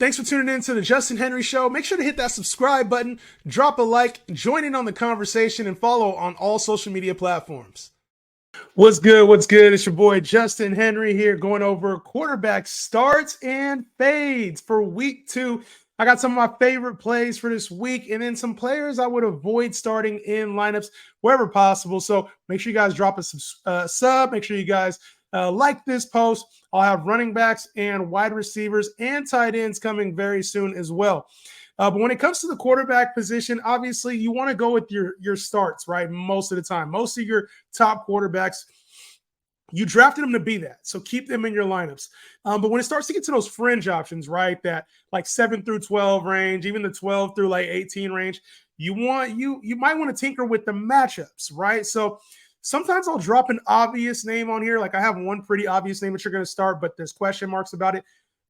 Thanks for tuning in to the Justin Henry Show. Make sure to hit that subscribe button, drop a like, join in on the conversation, and follow on all social media platforms. What's good? What's good? It's your boy Justin Henry here going over quarterback starts and fades for week 2. I got some of my favorite plays for this week and then some players I would avoid starting in lineups wherever possible. So make sure you guys drop a sub. Make sure you guys like this post. I'll have running backs and wide receivers and tight ends coming very soon as well. But when it comes to the quarterback position, obviously you want to go with your starts, right? Most of the time, most of your top quarterbacks, you drafted them to be that. So keep them in your lineups. But when it starts to get to those fringe options, right, that like 7 through 12 range, even the 12 through like 18 range, you might want to tinker with the matchups, right? So sometimes I'll drop an obvious name on here. Like I have one pretty obvious name that you're going to start, but there's question marks about it.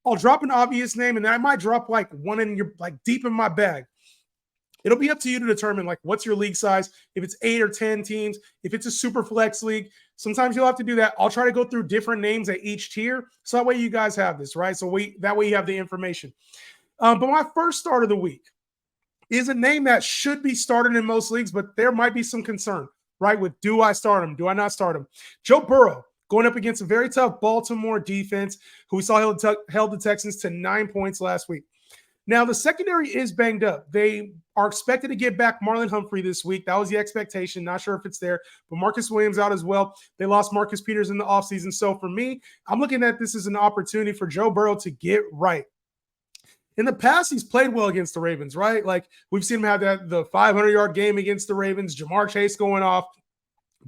I'll drop an obvious name, and then I might drop like one in your like deep in my bag. It'll be up to you to determine like what's your league size. If it's 8 or 10 teams, if it's a super flex league, sometimes you'll have to do that. I'll try to go through different names at each tier, so that way you guys have this, right? So that way you have the information. But my first start of the week is a name that should be started in most leagues, but there might be some concern, right? With do I start him? Do I not start him? Joe Burrow going up against a very tough Baltimore defense, who we saw held the Texans to 9 points last week. Now, the secondary is banged up. They are expected to get back Marlon Humphrey this week. That was the expectation. Not sure if it's there, but Marcus Williams out as well. They lost Marcus Peters in the offseason. So for me, I'm looking at this as an opportunity for Joe Burrow to get right. In the past, he's played well against the Ravens, right? Like we've seen him have the 500-yard game against the Ravens, Jamar Chase going off.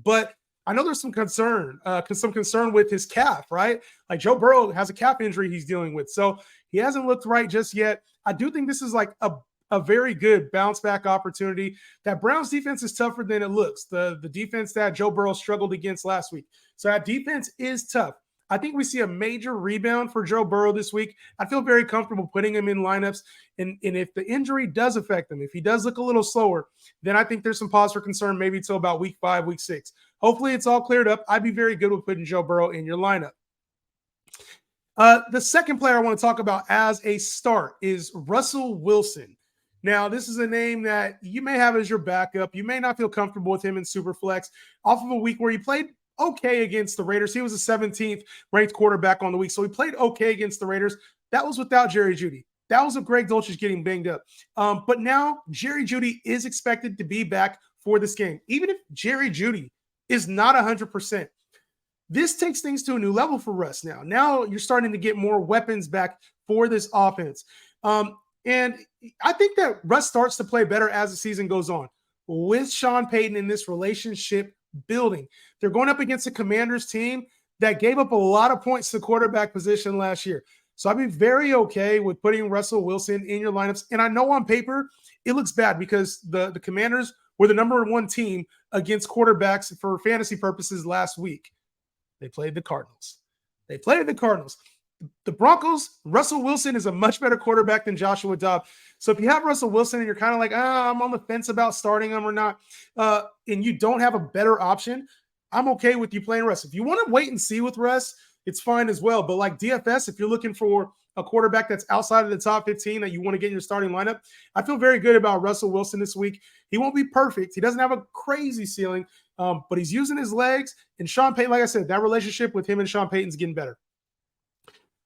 But I know there's some concern with his calf, right? Like Joe Burrow has a calf injury he's dealing with. So he hasn't looked right just yet. I do think this is like a very good bounce back opportunity. That Browns defense is tougher than it looks. The defense that Joe Burrow struggled against last week. So that defense is tough. I think we see a major rebound for Joe Burrow this week. I feel very comfortable putting him in lineups. And if the injury does affect him, if he does look a little slower, then I think there's some pause for concern maybe until about week 5, week 6. Hopefully it's all cleared up. I'd be very good with putting Joe Burrow in your lineup. The second player I want to talk about as a start is Russell Wilson. Now, this is a name that you may have as your backup. You may not feel comfortable with him in Superflex off of a week where he played okay against the Raiders. He was the 17th ranked quarterback on the week, so he played okay against the Raiders. That was without Jerry Jeudy. That was with Greg Dulcich getting banged up. But now Jerry Jeudy is expected to be back for this game. Even if Jerry Jeudy is not 100%, this takes things to a new level for Russ now. Now you're starting to get more weapons back for this offense. And I think that Russ starts to play better as the season goes on with Sean Payton in this relationship building. They're going up against a Commanders team that gave up a lot of points to the quarterback position last year. So I'd be very okay with putting Russell Wilson in your lineups. And I know on paper it looks bad because the Commanders were the number 1 team against quarterbacks for fantasy purposes last week. They played the Cardinals. The Broncos, Russell Wilson is a much better quarterback than Joshua Dobbs. So if you have Russell Wilson and you're kind of like, I'm on the fence about starting him or not, and you don't have a better option, I'm okay with you playing Russ. If you want to wait and see with Russ, it's fine as well. But like DFS, if you're looking for a quarterback that's outside of the top 15 that you want to get in your starting lineup, I feel very good about Russell Wilson this week. He won't be perfect. He doesn't have a crazy ceiling, but he's using his legs. And Sean Payton, like I said, that relationship with him and Sean Payton's getting better.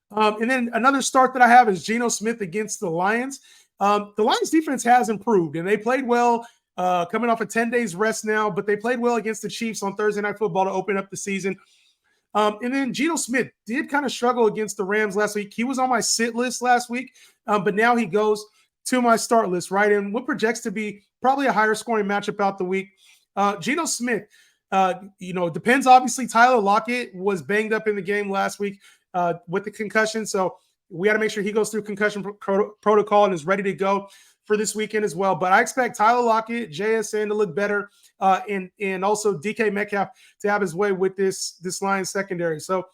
And then another start that I have is Geno Smith against the Lions. The Lions defense has improved, and they played well coming off a 10 days rest now, but they played well against the Chiefs on Thursday Night Football to open up the season. And then Geno Smith did kind of struggle against the Rams last week. He was on my sit list last week, but now he goes to my start list, right? And what projects to be probably a higher scoring matchup out the week. Geno Smith, depends. Obviously, Tyler Lockett was banged up in the game last week with the concussion. So we got to make sure he goes through concussion protocol and is ready to go for this weekend as well. But I expect Tyler Lockett, JSN to look better, and also DK Metcalf to have his way with this Lions secondary. So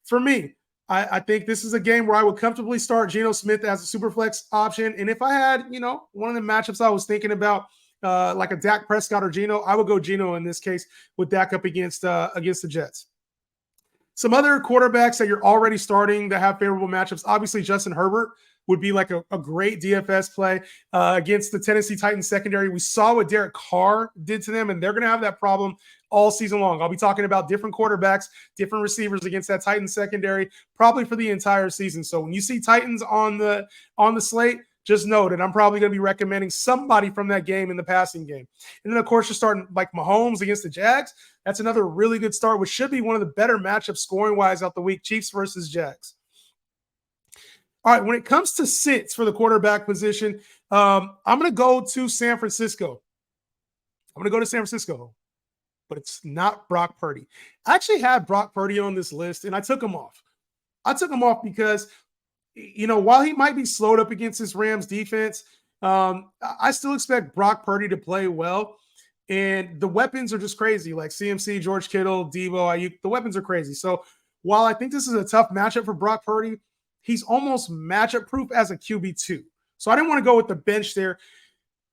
for me, I think this is a game where I would comfortably start Geno Smith as a super flex option. And if I had, one of the matchups I was thinking about, like a Dak Prescott or Geno, I would go Geno in this case with Dak up against the Jets. Some other quarterbacks that you're already starting that have favorable matchups, obviously Justin Herbert. would be like a great DFS play against the Tennessee Titans secondary. We saw what Derek Carr did to them, and they're going to have that problem all season long. I'll be talking about different quarterbacks, different receivers against that Titans secondary, probably for the entire season. So when you see Titans on the slate, just know that I'm probably going to be recommending somebody from that game in the passing game. And then, of course, you're starting like Mahomes against the Jags. That's another really good start, which should be one of the better matchups scoring-wise out the week, Chiefs versus Jags. All right, when it comes to sits for the quarterback position, I'm going to go to San Francisco. I'm going to go to San Francisco, but it's not Brock Purdy. I actually had Brock Purdy on this list, and I took him off. I took him off because – while he might be slowed up against this Rams defense, I still expect Brock Purdy to play well. And the weapons are just crazy, like CMC, George Kittle, Deebo, Ayuk. The weapons are crazy. So while I think this is a tough matchup for Brock Purdy, he's almost matchup proof as a QB2. So I didn't want to go with the bench there.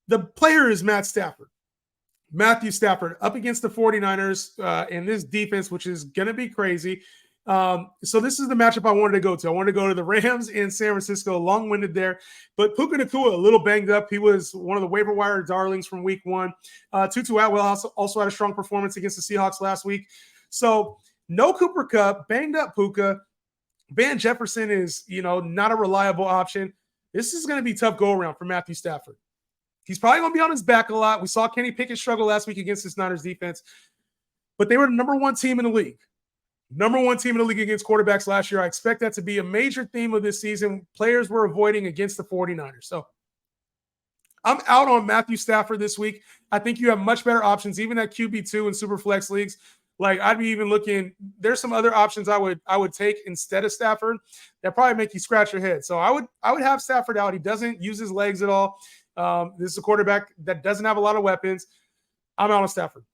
The player is Matthew Stafford up against the 49ers in this defense, which is going to be crazy. So this is the matchup I wanted to go to. I wanted to go to the Rams in San Francisco, long-winded there. But Puka Nacua, a little banged up. He was one of the waiver wire darlings from week one. Tutu Atwell also had a strong performance against the Seahawks last week. So no Cooper Kupp, banged up Puka. Van Jefferson is, not a reliable option. This is going to be tough go-around for Matthew Stafford. He's probably going to be on his back a lot. We saw Kenny Pickett struggle last week against this Niners defense. But they were the number one team in the league. Number one team in the league against quarterbacks last year. I expect that to be a major theme of this season. Players were avoiding against the 49ers. So I'm out on Matthew Stafford this week. I think you have much better options, even at QB2 in Superflex leagues. Like I'd be even looking, there's some other options I would take instead of Stafford that probably make you scratch your head. So I would have Stafford out. He doesn't use his legs at all. This is a quarterback that doesn't have a lot of weapons. I'm out on Stafford.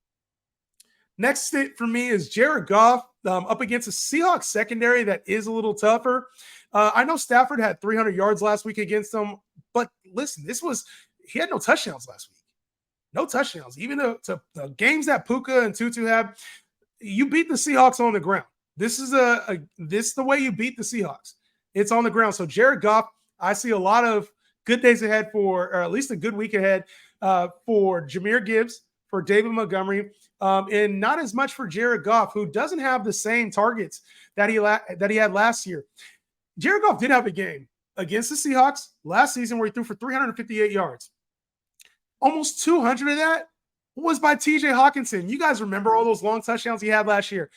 Next sit for me is Jared Goff up against a Seahawks secondary that is a little tougher. I know Stafford had 300 yards last week against them, but listen, he had no touchdowns last week. No touchdowns. Even the games that Puka and Tutu had, you beat the Seahawks on the ground. This is the way you beat the Seahawks. It's on the ground. So Jared Goff, I see a lot of good days ahead or at least a good week ahead for Jahmyr Gibbs, for David Montgomery, and not as much for Jared Goff, who doesn't have the same targets that he had last year. Jared Goff did have a game against the Seahawks last season where he threw for 358 yards. Almost 200 of that was by TJ Hawkinson. You guys remember all those long touchdowns he had last year.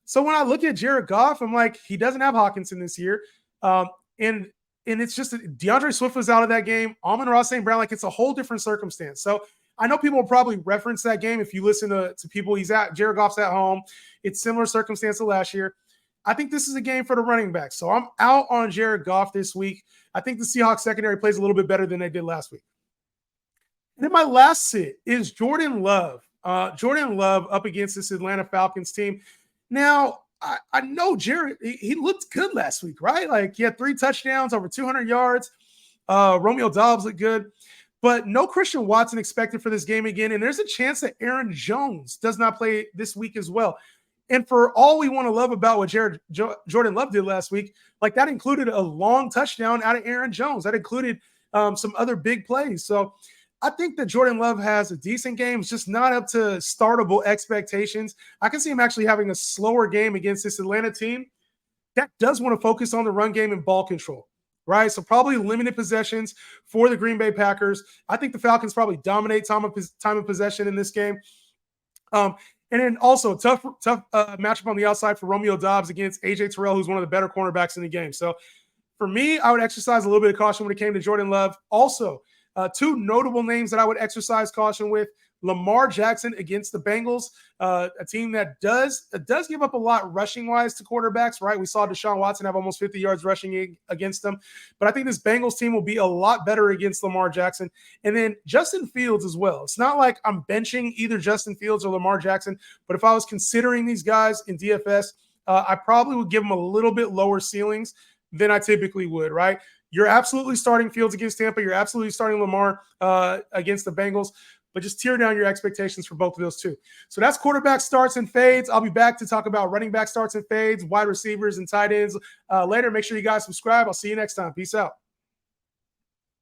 So when I look at Jared Goff, I'm like, he doesn't have Hawkinson this year. And it's just DeAndre Swift was out of that game. Amon-Ra St. Brown, like it's a whole different circumstance. So I know people will probably reference that game if you listen to people. Jared Goff's at home. It's similar circumstance to last year. I think this is a game for the running back. So I'm out on Jared Goff this week. I think the Seahawks secondary plays a little bit better than they did last week. And then my last sit is Jordan Love. Jordan Love up against this Atlanta Falcons team. Now, I know Jared, he looked good last week, right? Like he had 3 touchdowns, over 200 yards. Romeo Doubs looked good. But no Christian Watson expected for this game again. And there's a chance that Aaron Jones does not play this week as well. And for all we want to love about what Jordan Love did last week, like that included a long touchdown out of Aaron Jones. That included some other big plays. So I think that Jordan Love has a decent game. It's just not up to startable expectations. I can see him actually having a slower game against this Atlanta team that does want to focus on the run game and ball control. Right, so probably limited possessions for the Green Bay Packers. I think the Falcons probably dominate time of possession in this game. And then also tough matchup on the outside for Romeo Doubs against AJ Terrell, who's one of the better cornerbacks in the game. So for me, I would exercise a little bit of caution when it came to Jordan Love. Also, 2 notable names that I would exercise caution with: Lamar Jackson against the Bengals, a team that does give up a lot rushing-wise to quarterbacks, right? We saw Deshaun Watson have almost 50 yards rushing against them. But I think this Bengals team will be a lot better against Lamar Jackson. And then Justin Fields as well. It's not like I'm benching either Justin Fields or Lamar Jackson, but if I was considering these guys in DFS, I probably would give them a little bit lower ceilings than I typically would, right? You're absolutely starting Fields against Tampa. You're absolutely starting Lamar against the Bengals. But just tear down your expectations for both of those two. So that's quarterback starts and fades. I'll be back to talk about running back starts and fades, wide receivers and tight ends later. Make sure you guys subscribe. I'll see you next time. Peace out.